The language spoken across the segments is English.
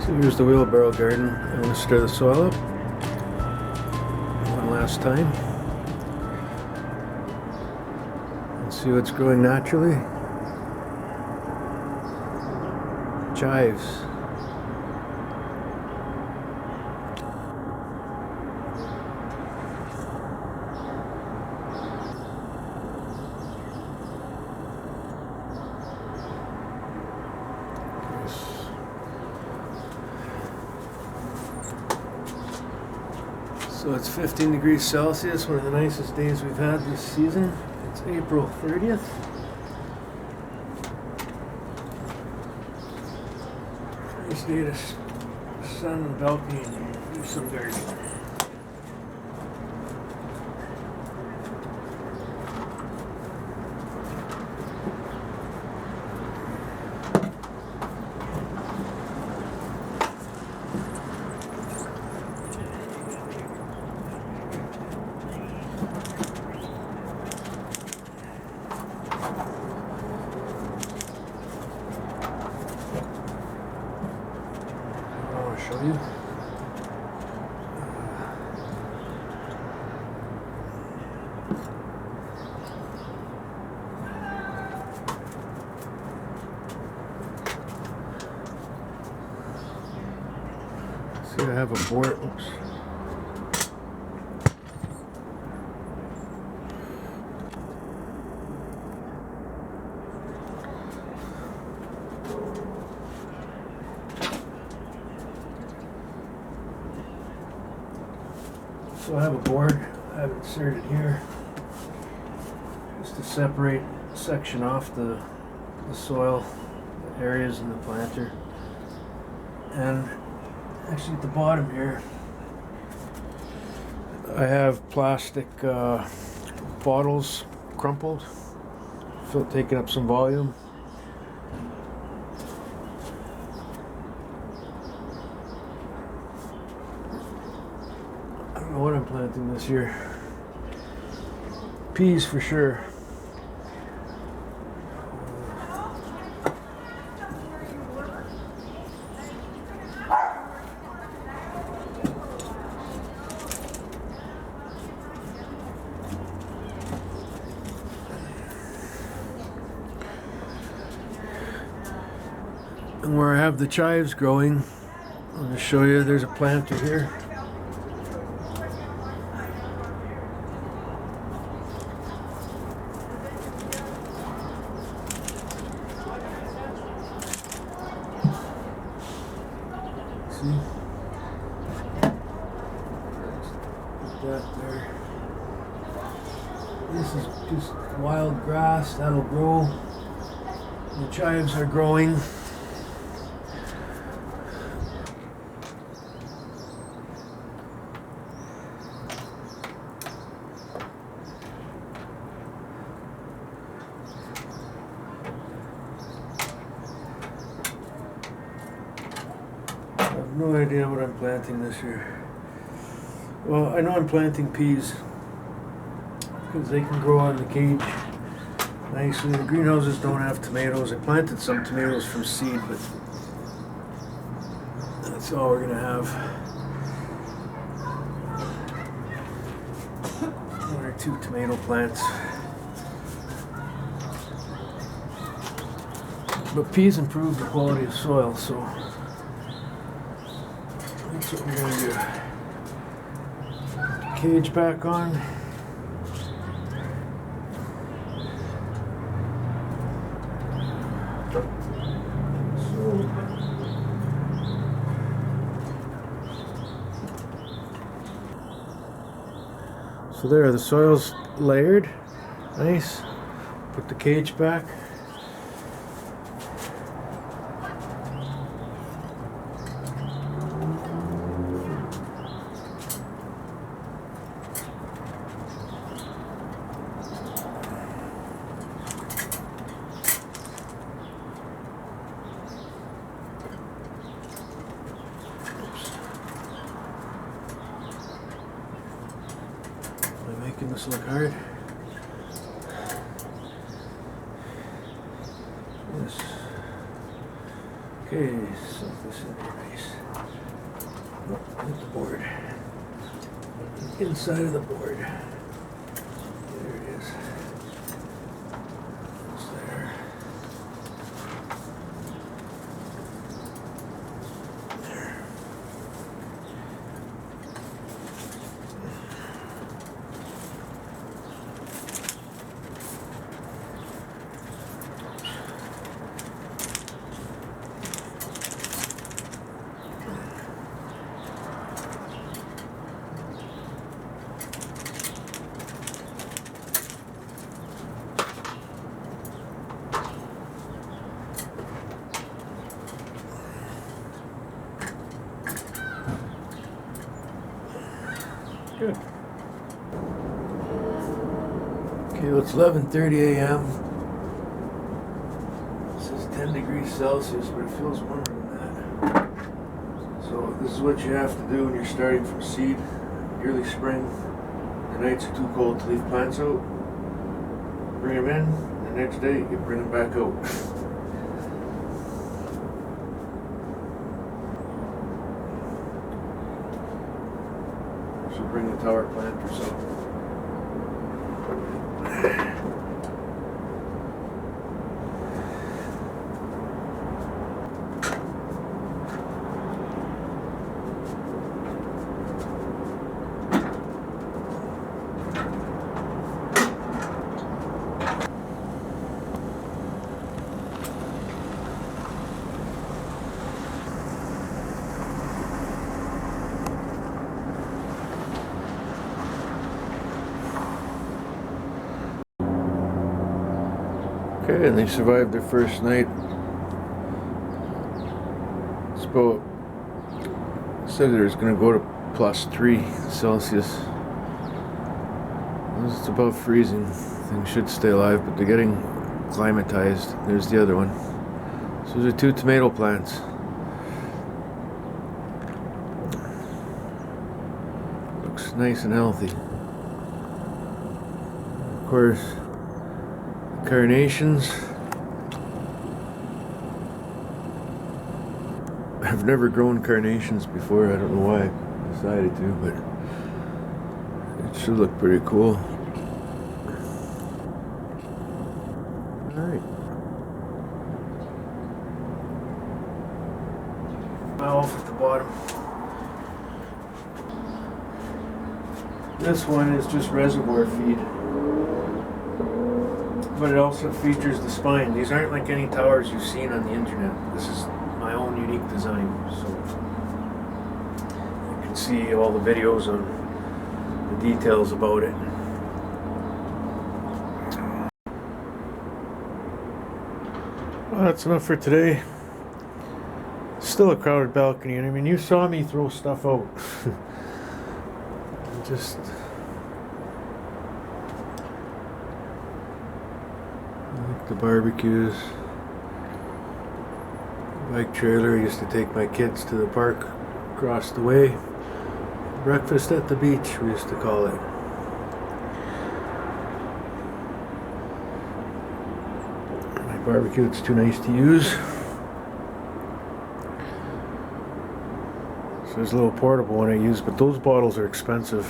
So here's the wheelbarrow garden. I'm going to stir the soil up one last time and see what's growing naturally. Chives. So it's 15 degrees Celsius, one of the nicest days we've had this season. It's April 30th. Nice day to sun the balcony and do some gardening. Show you. See, I have a board. Oops. So I have a board I have inserted here just to separate a section off the soil, the areas in the planter. And actually at the bottom here I have plastic bottles crumpled, taking up some volume. I don't know what I'm planting this year. Peas for sure. And where I have the chives growing, I'm going to show you, there's a planter here. See? Put that there. This is just wild grass that'll grow. The chives are growing. I have no idea what I'm planting this year. Well, I know I'm planting peas because they can grow on the cage nicely. The greenhouses don't have tomatoes. I planted some tomatoes from seed, but that's all we're gonna have. One or two tomato plants. But peas improve the quality of soil, so that's what we're gonna do. Put the cage back on. So there, the soil's layered. Nice. Put the cage back. Am I making this look hard? Yes. Okay, set this in here nice. Oh, hit the board. Inside of the board. There it is. It's there. There. Good. Okay, well, it's 11:30 a.m. This is 10 degrees Celsius, but it feels warmer than that. So this is what you have to do when you're starting from seed, early spring. The nights are too cold to leave plants out. Bring them in, and the next day you bring them back out. Should bring a tower plant or something. Okay, and they survived their first night. It's about, said it was going to go to +3 Celsius. It's above freezing. Things should stay alive, but they're getting climatized. There's the other one. So those are 2 tomato plants. Looks nice and healthy. Of course, carnations. I've never grown carnations before. I don't know why I decided to, but it should look pretty cool. Alright. Valve at the bottom. This one is just reservoir feed, but it also features the spine. These aren't like any towers you've seen on the internet. This is my own unique design, so you can see all the videos on the details about it. Well, that's enough for today. Still a crowded balcony, and I mean, you saw me throw stuff out. Just like the barbecues, bike trailer. I used to take my kids to the park across the way. Breakfast at the beach, we used to call it. My barbecue, it's too nice to use. So there's a little portable one I use, but those bottles are expensive.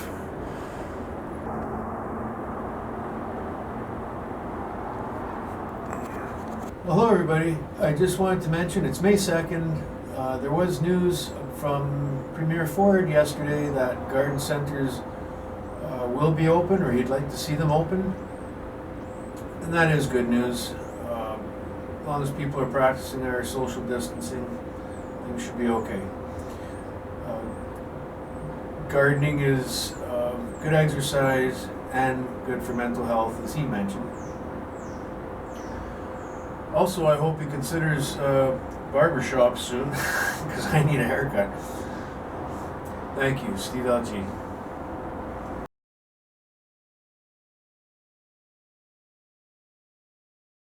Well, hello everybody. I just wanted to mention it's May 2nd. There was news from Premier Ford yesterday that garden centers will be open, or he'd like to see them open. And that is good news. As long as people are practicing their social distancing, things should be okay. Gardening is good exercise and good for mental health, as he mentioned. Also, I hope he considers barbershop soon, because I need a haircut. Thank you, Steve LG.